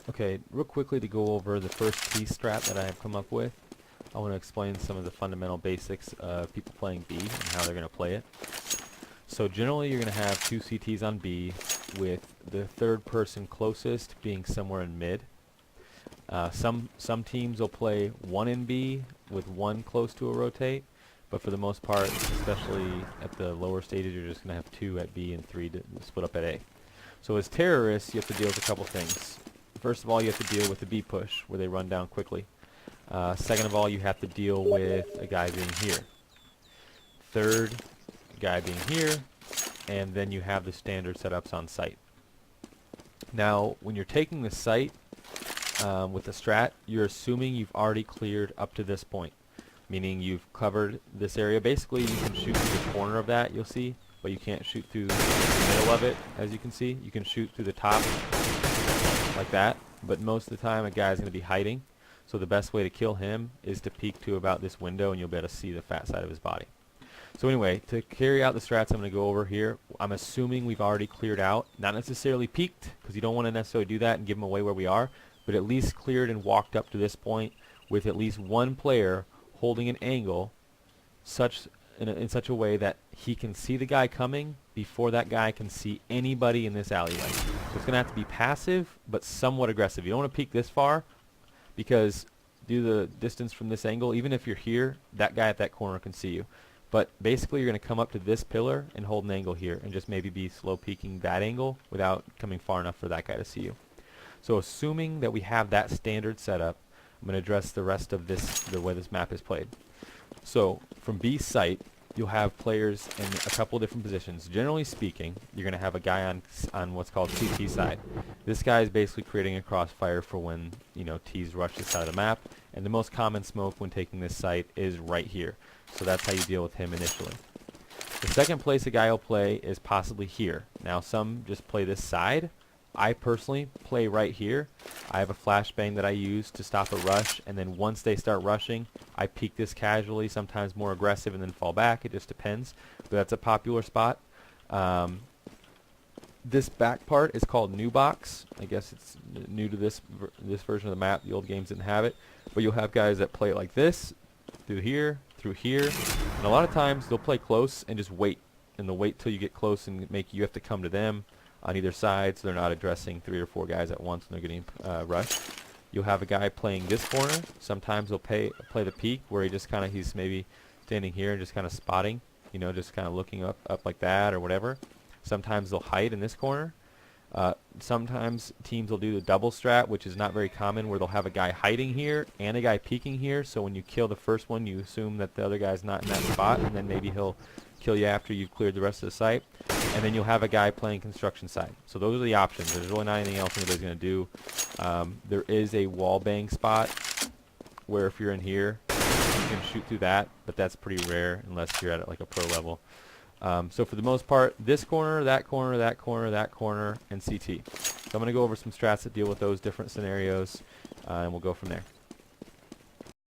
Okay, real quickly to go over the first T strat that I have come up with, I want to explain some of the fundamental basics of people playing B and how they're going to play it. So generally you're going to have two CTs on B with the third person closest being somewhere in mid. Some teams will play one in B with one close to a rotate, but for the most part, especially at the lower stages, you're just going to have two at B and three to split up at A. So as terrorists, you have to deal with a couple things. First of all, you have to deal with the B push, where they run down quickly. Second of all, you have to deal with a guy being here. Third, a guy being here, and then you have the standard setups on site. Now, when you're taking the site with the strat, you're assuming you've already cleared up to this point, meaning you've covered this area. Basically, you can shoot through the corner of that, you'll see, but you can't shoot through the middle of it, as you can see. You can shoot through the top, like that, but most of the time a guy's going to be hiding, so the best way to kill him is to peek to about this window and you'll be able to see the fat side of his body. So anyway, to carry out the strats I'm going to go over here, I'm assuming we've already cleared out, not necessarily peeked, because you don't want to necessarily do that and give them away where we are, but at least cleared and walked up to this point with at least one player holding an angle in such a way that he can see the guy coming before that guy can see anybody in this alleyway. So it's going to have to be passive, but somewhat aggressive. You don't want to peek this far, because due to the distance from this angle, even if you're here, that guy at that corner can see you. But basically you're going to come up to this pillar and hold an angle here, and just maybe be slow peeking that angle without coming far enough for that guy to see you. So assuming that we have that standard setup, I'm going to address the rest of this, the way this map is played. So from B site, you'll have players in a couple different positions. Generally speaking, you're going to have a guy on what's called CT side. This guy is basically creating a crossfire for when, you know, T's rush this side of the map, and the most common smoke when taking this site is right here. So that's how you deal with him initially. The second place a guy will play is possibly here. Now some just play this side. I personally play right here. I have a flashbang that I use to stop a rush, and then once they start rushing, I peek this casually, sometimes more aggressive, and then fall back. It just depends, but that's a popular spot. This back part is called new box. I guess it's new to this version of the map. The old games didn't have it, but you'll have guys that play it like this, through here, and a lot of times they'll play close and just wait, and they'll wait till you get close and you have to come to them on either side, so they're not addressing 3 or 4 guys at once when they're getting rushed. You'll have a guy playing this corner. Sometimes he'll play the peek, where he's maybe standing here and just kind of spotting, you know, just kind of looking up like that or whatever. Sometimes they'll hide in this corner. Sometimes teams will do the double strat, which is not very common, where they'll have a guy hiding here and a guy peeking here, so when you kill the first one, you assume that the other guy's not in that spot, and then maybe he'll kill you after you've cleared the rest of the site. And then you'll have a guy playing construction side. So those are the options. There's really not anything else anybody's going to do. There is a wall bang spot where if you're in here, you can shoot through that, but that's pretty rare unless you're at like a pro level. So for the most part, this corner, that corner, that corner, that corner, and CT. So I'm going to go over some strats that deal with those different scenarios, and we'll go from there.